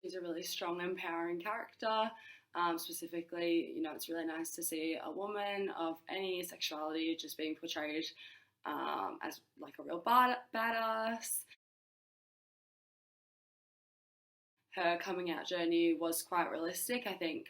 He's a really strong, empowering character. Specifically, it's really nice to see a woman of any sexuality just being portrayed as like a real badass. Her coming out journey was quite realistic. I think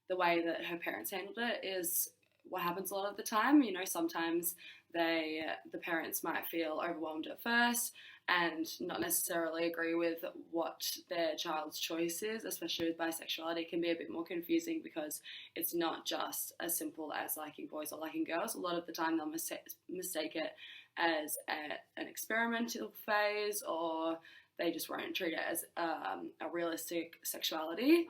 the way that her parents handled it is what happens a lot of the time. Sometimes the parents might feel overwhelmed at first and not necessarily agree with what their child's choice is, especially with bisexuality. It can be a bit more confusing because it's not just as simple as liking boys or liking girls. A lot of the time they'll mistake it as an experimental phase, or they just won't treat it as a realistic sexuality.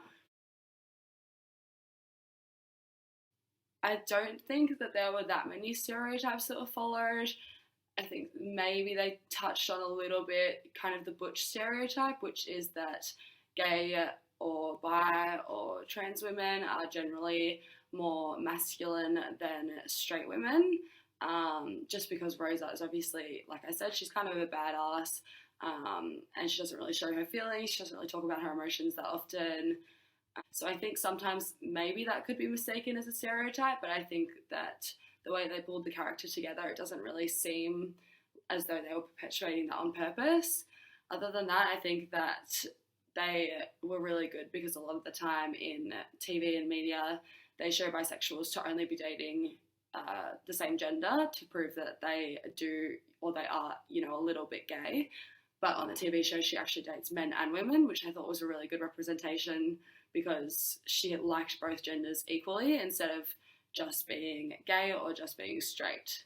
I don't think that there were that many stereotypes that were followed. I think maybe they touched on a little bit kind of the butch stereotype, which is that gay or bi or trans women are generally more masculine than straight women. Just because Rosa is obviously, like I said, she's kind of a badass, and she doesn't really show her feelings. She doesn't really talk about her emotions that often. So I think sometimes maybe that could be mistaken as a stereotype, but I think that the way they pulled the character together, it doesn't really seem as though they were perpetuating that on purpose. Other than that, I think that they were really good because a lot of the time in TV and media, they show bisexuals to only be dating the same gender to prove that they do or they are, a little bit gay. But on the TV show, she actually dates men and women, which I thought was a really good representation because she liked both genders equally instead of just being gay or just being straight.